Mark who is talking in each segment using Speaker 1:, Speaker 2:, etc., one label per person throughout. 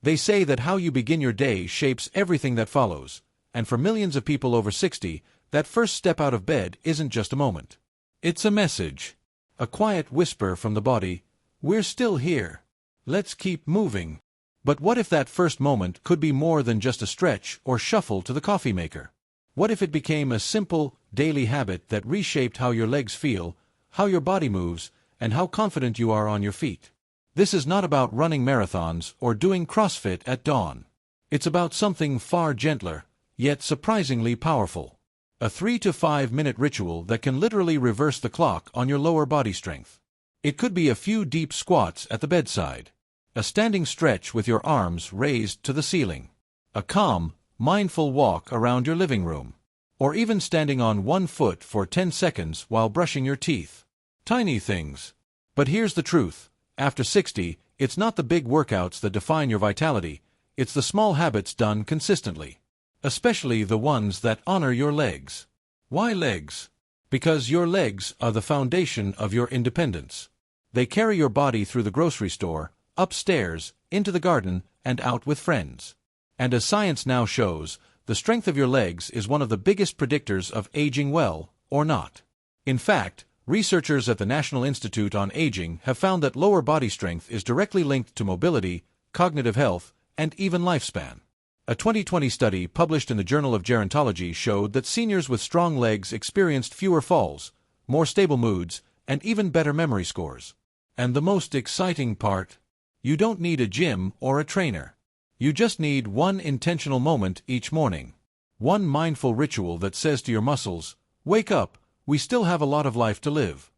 Speaker 1: They say that how you begin your day shapes everything that follows, and for millions of people over 60, that first step out of bed isn't just a moment. It's a message. A quiet whisper from the body, "We're still here. Let's keep moving." But what if that first moment could be more than just a stretch or shuffle to the coffee maker? What if it became a simple, daily habit that reshaped how your legs feel, how your body moves, and how confident you are on your feet? This is not about running marathons or doing CrossFit at dawn. It's about something far gentler, yet surprisingly powerful. A 3 to 5 minute ritual that can literally reverse the clock on your lower body strength. It could be a few deep squats at the bedside, a standing stretch with your arms raised to the ceiling, a calm, mindful walk around your living room, or even standing on one foot for 10 seconds while brushing your teeth. Tiny things. But here's the truth. After 60, it's not the big workouts that define your vitality, it's the small habits done consistently. Especially the ones that honor your legs. Why legs? Because your legs are the foundation of your independence. They carry your body through the grocery store, upstairs, into the garden, and out with friends. And as science now shows, the strength of your legs is one of the biggest predictors of aging well, or not. In fact, researchers at the National Institute on Aging have found that lower body strength is directly linked to mobility, cognitive health, and even lifespan. A 2020 study published in the Journal of Gerontology showed that seniors with strong legs experienced fewer falls, more stable moods, and even better memory scores. And the most exciting part? You don't need a gym or a trainer. You just need one intentional moment each morning. One mindful ritual that says to your muscles, "Wake up, we still have a lot of life to live."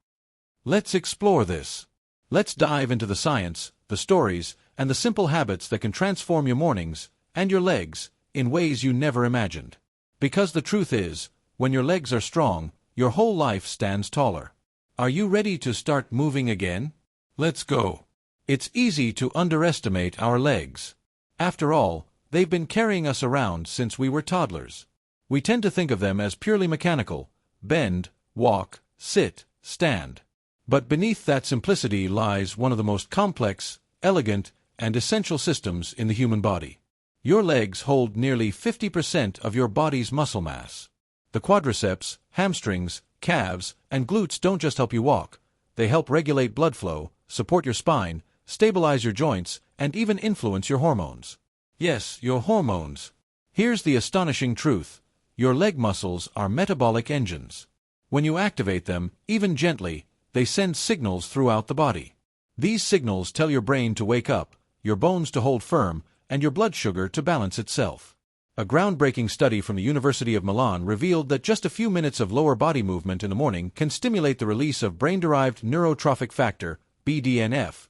Speaker 1: Let's explore this. Let's dive into the science, the stories, and the simple habits that can transform your mornings and your legs in ways you never imagined. Because the truth is, when your legs are strong, your whole life stands taller. Are you ready to start moving again? Let's go. It's easy to underestimate our legs. After all, they've been carrying us around since we were toddlers. We tend to think of them as purely mechanical: bend, walk, sit, stand. But beneath that simplicity lies one of the most complex, elegant, and essential systems in the human body. Your legs hold nearly 50% of your body's muscle mass. The quadriceps, hamstrings, calves, and glutes don't just help you walk. They help regulate blood flow, support your spine, stabilize your joints, and even influence your hormones. Yes, your hormones. Here's the astonishing truth. Your leg muscles are metabolic engines. When you activate them, even gently, they send signals throughout the body. These signals tell your brain to wake up, your bones to hold firm, and your blood sugar to balance itself. A groundbreaking study from the University of Milan revealed that just a few minutes of lower body movement in the morning can stimulate the release of brain-derived neurotrophic factor, BDNF,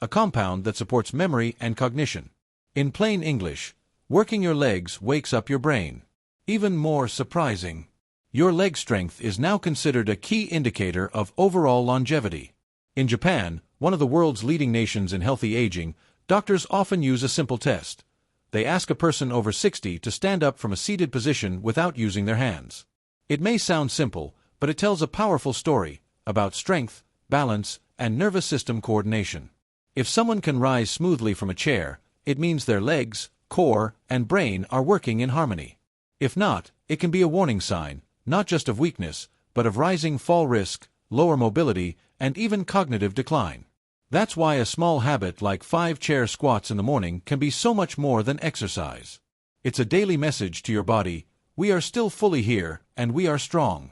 Speaker 1: a compound that supports memory and cognition. In plain English, working your legs wakes up your brain. Even more surprising, your leg strength is now considered a key indicator of overall longevity. In Japan, one of the world's leading nations in healthy aging, doctors often use a simple test. They ask a person over 60 to stand up from a seated position without using their hands. It may sound simple, but it tells a powerful story about strength, balance, and nervous system coordination. If someone can rise smoothly from a chair, it means their legs, core, and brain are working in harmony. If not, it can be a warning sign, not just of weakness, but of rising fall risk, lower mobility, and even cognitive decline. That's why a small habit like 5 chair squats in the morning can be so much more than exercise. It's a daily message to your body: we are still fully here, and we are strong.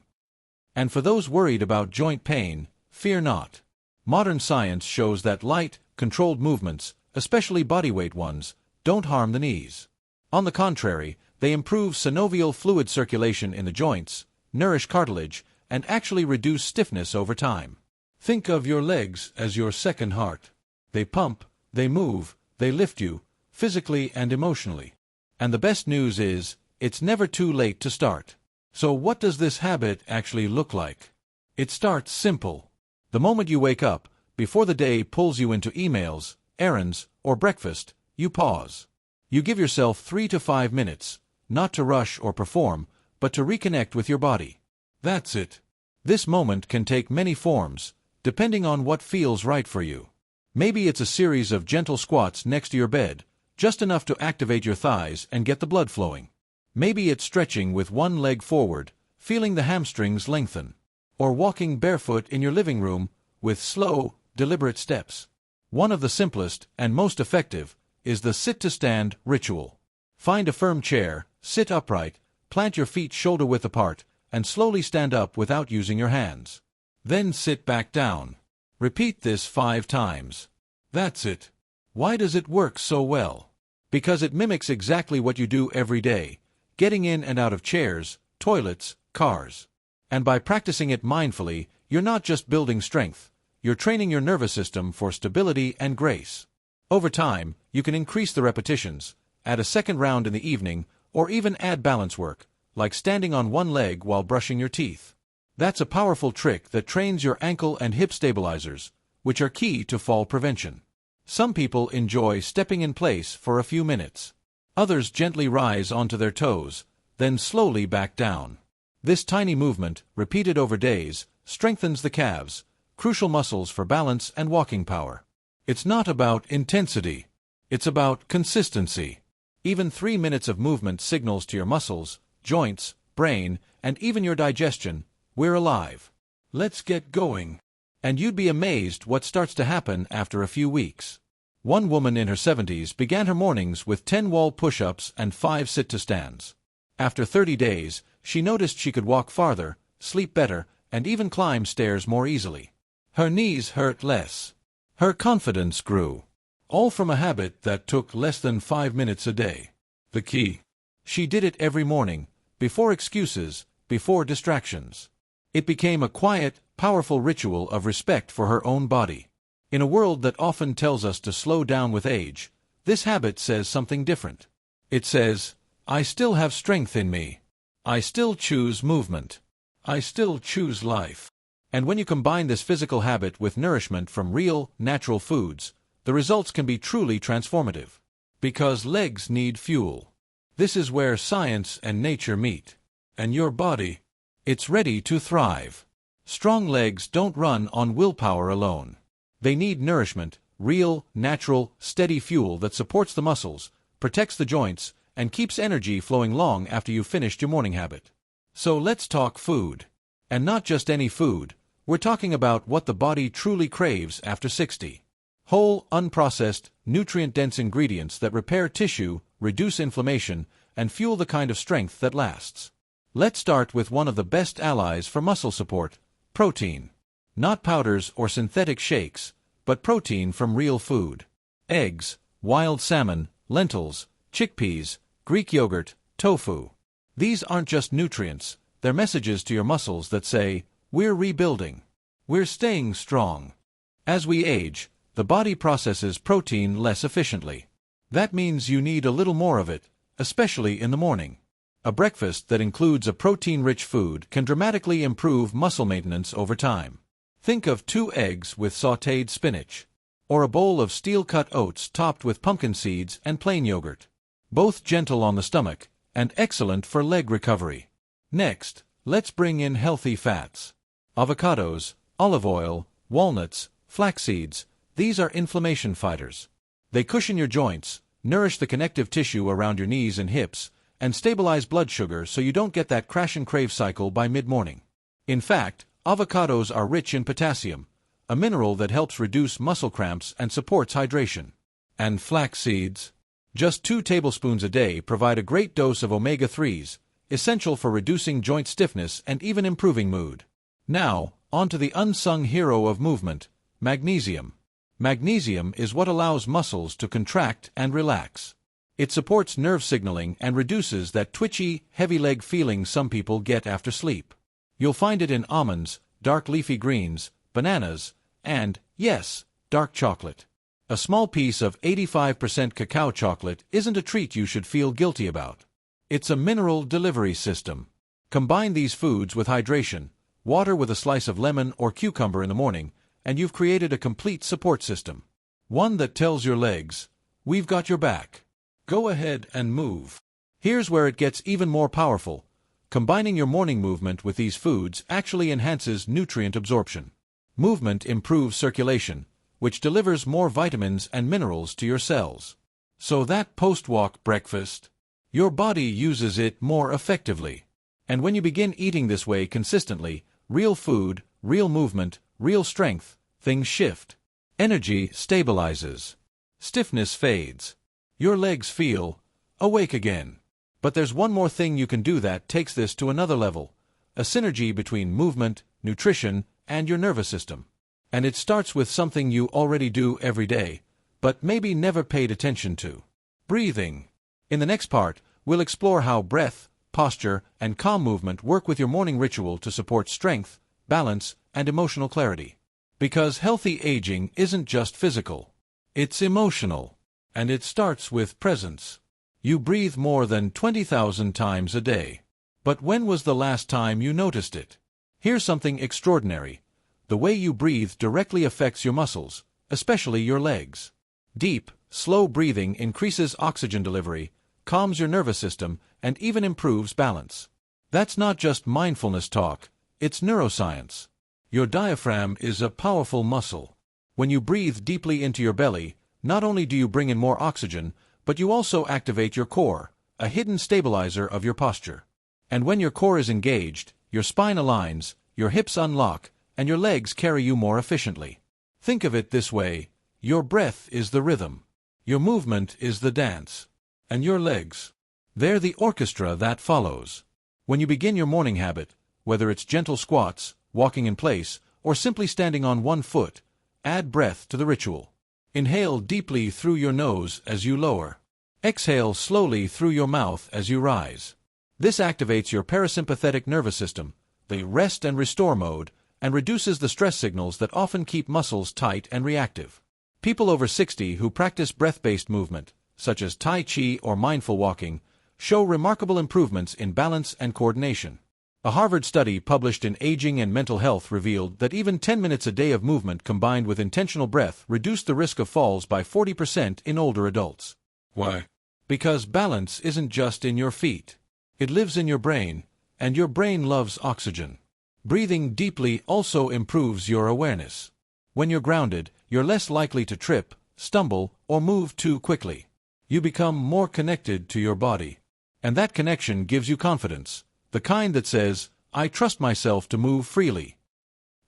Speaker 1: And for those worried about joint pain, fear not. Modern science shows that light, controlled movements, especially bodyweight ones, don't harm the knees. On the contrary, they improve synovial fluid circulation in the joints, nourish cartilage, and actually reduce stiffness over time. Think of your legs as your second heart. They pump, they move, they lift you, physically and emotionally. And the best news is, it's never too late to start. So what does this habit actually look like? It starts simple. The moment you wake up, before the day pulls you into emails, errands, or breakfast, you pause. You give yourself 3 to 5 minutes, not to rush or perform, but to reconnect with your body. That's it. This moment can take many forms, depending on what feels right for you. Maybe it's a series of gentle squats next to your bed, just enough to activate your thighs and get the blood flowing. Maybe it's stretching with one leg forward, feeling the hamstrings lengthen, or walking barefoot in your living room with slow, deliberate steps. One of the simplest and most effective is the sit-to-stand ritual. Find a firm chair, sit upright, plant your feet shoulder-width apart, and slowly stand up without using your hands. Then sit back down. Repeat this 5 times. That's it. Why does it work so well? Because it mimics exactly what you do every day, getting in and out of chairs, toilets, cars. And by practicing it mindfully, you're not just building strength, you're training your nervous system for stability and grace. Over time, you can increase the repetitions, add a second round in the evening, or even add balance work, like standing on one leg while brushing your teeth. That's a powerful trick that trains your ankle and hip stabilizers, which are key to fall prevention. Some people enjoy stepping in place for a few minutes. Others gently rise onto their toes, then slowly back down. This tiny movement, repeated over days, strengthens the calves, crucial muscles for balance and walking power. It's not about intensity. It's about consistency. Even 3 minutes of movement signals to your muscles, joints, brain, and even your digestion, we're alive. Let's get going. And you'd be amazed what starts to happen after a few weeks. One woman in her 70s began her mornings with 10 wall push-ups and 5 sit-to-stands. After 30 days, she noticed she could walk farther, sleep better, and even climb stairs more easily. Her knees hurt less. Her confidence grew. All from a habit that took less than 5 minutes a day. The key. She did it every morning, before excuses, before distractions. It became a quiet, powerful ritual of respect for her own body. In a world that often tells us to slow down with age, this habit says something different. It says, I still have strength in me. I still choose movement. I still choose life. And when you combine this physical habit with nourishment from real, natural foods, the results can be truly transformative. Because legs need fuel. This is where science and nature meet. And your body, it's ready to thrive. Strong legs don't run on willpower alone. They need nourishment, real, natural, steady fuel that supports the muscles, protects the joints, and keeps energy flowing long after you've finished your morning habit. So let's talk food. And not just any food, we're talking about what the body truly craves after 60. Whole, unprocessed, nutrient-dense ingredients that repair tissue, reduce inflammation, and fuel the kind of strength that lasts. Let's start with one of the best allies for muscle support, protein. Not powders or synthetic shakes, but protein from real food. Eggs, wild salmon, lentils, chickpeas, Greek yogurt, tofu. These aren't just nutrients, they're messages to your muscles that say, we're rebuilding. We're staying strong. As we age, the body processes protein less efficiently. That means you need a little more of it, especially in the morning. A breakfast that includes a protein-rich food can dramatically improve muscle maintenance over time. Think of 2 eggs with sautéed spinach, or a bowl of steel-cut oats topped with pumpkin seeds and plain yogurt. Both gentle on the stomach, and excellent for leg recovery. Next, let's bring in healthy fats. Avocados, olive oil, walnuts, flax seeds, these are inflammation fighters. They cushion your joints, nourish the connective tissue around your knees and hips, and stabilize blood sugar so you don't get that crash and crave cycle by mid-morning. In fact, avocados are rich in potassium, a mineral that helps reduce muscle cramps and supports hydration. And flax seeds? Just 2 tablespoons a day provide a great dose of omega-3s, essential for reducing joint stiffness and even improving mood. Now, on to the unsung hero of movement, magnesium. Magnesium is what allows muscles to contract and relax. It supports nerve signaling and reduces that twitchy, heavy leg feeling some people get after sleep. You'll find it in almonds, dark leafy greens, bananas, and, yes, dark chocolate. A small piece of 85% cacao chocolate isn't a treat you should feel guilty about. It's a mineral delivery system. Combine these foods with hydration, water with a slice of lemon or cucumber in the morning, and you've created a complete support system. One that tells your legs, we've got your back. Go ahead and move. Here's where it gets even more powerful. Combining your morning movement with these foods actually enhances nutrient absorption. Movement improves circulation, which delivers more vitamins and minerals to your cells. So that post-walk breakfast, your body uses it more effectively. And when you begin eating this way consistently, real food, real movement, real strength, things shift. Energy stabilizes. Stiffness fades. Your legs feel awake again. But there's one more thing you can do that takes this to another level. A synergy between movement, nutrition, and your nervous system. And it starts with something you already do every day, but maybe never paid attention to. Breathing. In the next part, we'll explore how breath, posture, and calm movement work with your morning ritual to support strength, balance, and emotional clarity. Because healthy aging isn't just physical. It's emotional. And it starts with presence. You breathe more than 20,000 times a day. But when was the last time you noticed it? Here's something extraordinary. The way you breathe directly affects your muscles, especially your legs. Deep, slow breathing increases oxygen delivery, calms your nervous system, and even improves balance. That's not just mindfulness talk, it's neuroscience. Your diaphragm is a powerful muscle. When you breathe deeply into your belly, not only do you bring in more oxygen, but you also activate your core, a hidden stabilizer of your posture. And when your core is engaged, your spine aligns, your hips unlock, and your legs carry you more efficiently. Think of it this way: your breath is the rhythm, your movement is the dance, and your legs, they're the orchestra that follows. When you begin your morning habit, whether it's gentle squats, walking in place, or simply standing on one foot, add breath to the ritual. Inhale deeply through your nose as you lower. Exhale slowly through your mouth as you rise. This activates your parasympathetic nervous system, the rest and restore mode, and reduces the stress signals that often keep muscles tight and reactive. People over 60 who practice breath-based movement, such as Tai Chi or mindful walking, show remarkable improvements in balance and coordination. A Harvard study published in Aging and Mental Health revealed that even 10 minutes a day of movement combined with intentional breath reduced the risk of falls by 40% in older adults. Why? Because balance isn't just in your feet. It lives in your brain, and your brain loves oxygen. Breathing deeply also improves your awareness. When you're grounded, you're less likely to trip, stumble, or move too quickly. You become more connected to your body. And that connection gives you confidence, the kind that says, I trust myself to move freely.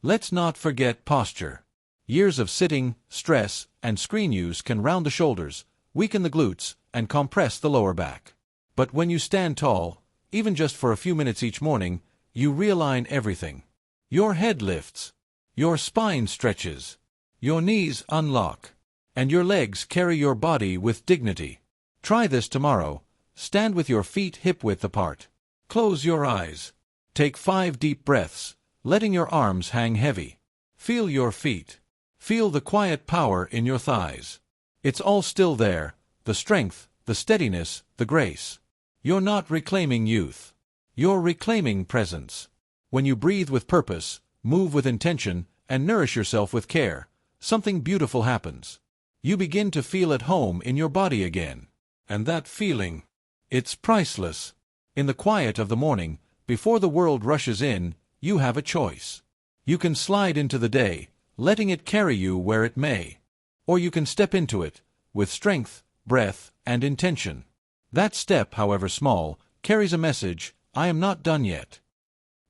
Speaker 1: Let's not forget posture. Years of sitting, stress, and screen use can round the shoulders, weaken the glutes, and compress the lower back. But when you stand tall, even just for a few minutes each morning, you realign everything. Your head lifts, your spine stretches, your knees unlock, and your legs carry your body with dignity. Try this tomorrow. Stand with your feet hip-width apart. Close your eyes. Take 5 deep breaths, letting your arms hang heavy. Feel your feet. Feel the quiet power in your thighs. It's all still there, the strength, the steadiness, the grace. You're not reclaiming youth. You're reclaiming presence. When you breathe with purpose, move with intention, and nourish yourself with care, something beautiful happens. You begin to feel at home in your body again. And that feeling, it's priceless. In the quiet of the morning, before the world rushes in, you have a choice. You can slide into the day, letting it carry you where it may. Or you can step into it, with strength, breath, and intention. That step, however small, carries a message: I am not done yet.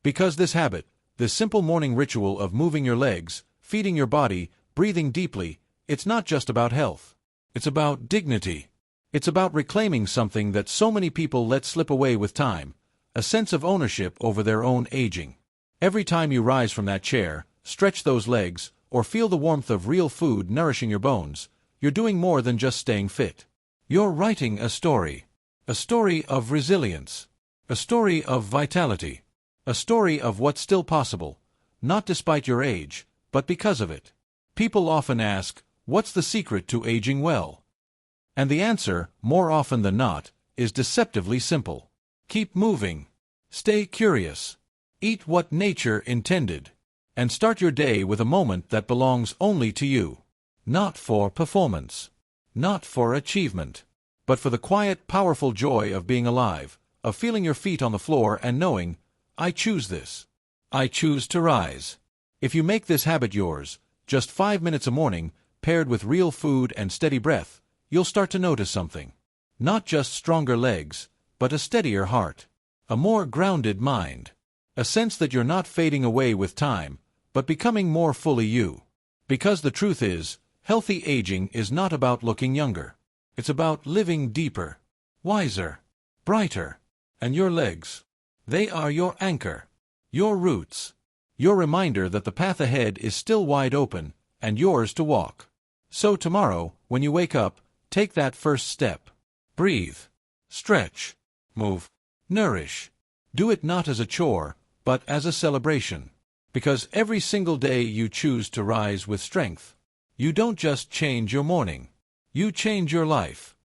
Speaker 1: Because this habit, this simple morning ritual of moving your legs, feeding your body, breathing deeply, it's not just about health. It's about dignity. It's about reclaiming something that so many people let slip away with time, a sense of ownership over their own aging. Every time you rise from that chair, stretch those legs, or feel the warmth of real food nourishing your bones, you're doing more than just staying fit. You're writing a story of resilience, a story of vitality, a story of what's still possible, not despite your age, but because of it. People often ask, what's the secret to aging well? And the answer, more often than not, is deceptively simple. Keep moving. Stay curious. Eat what nature intended. And start your day with a moment that belongs only to you. Not for performance. Not for achievement. But for the quiet, powerful joy of being alive, of feeling your feet on the floor and knowing, I choose this. I choose to rise. If you make this habit yours, just 5 minutes a morning, paired with real food and steady breath, you'll start to notice something. Not just stronger legs, but a steadier heart. A more grounded mind. A sense that you're not fading away with time, but becoming more fully you. Because the truth is, healthy aging is not about looking younger. It's about living deeper, wiser, brighter. And your legs, they are your anchor, your roots, your reminder that the path ahead is still wide open, and yours to walk. So tomorrow, when you wake up, take that first step. Breathe, stretch, move, nourish. Do it not as a chore, but as a celebration. Because every single day you choose to rise with strength, you don't just change your morning. You change your life.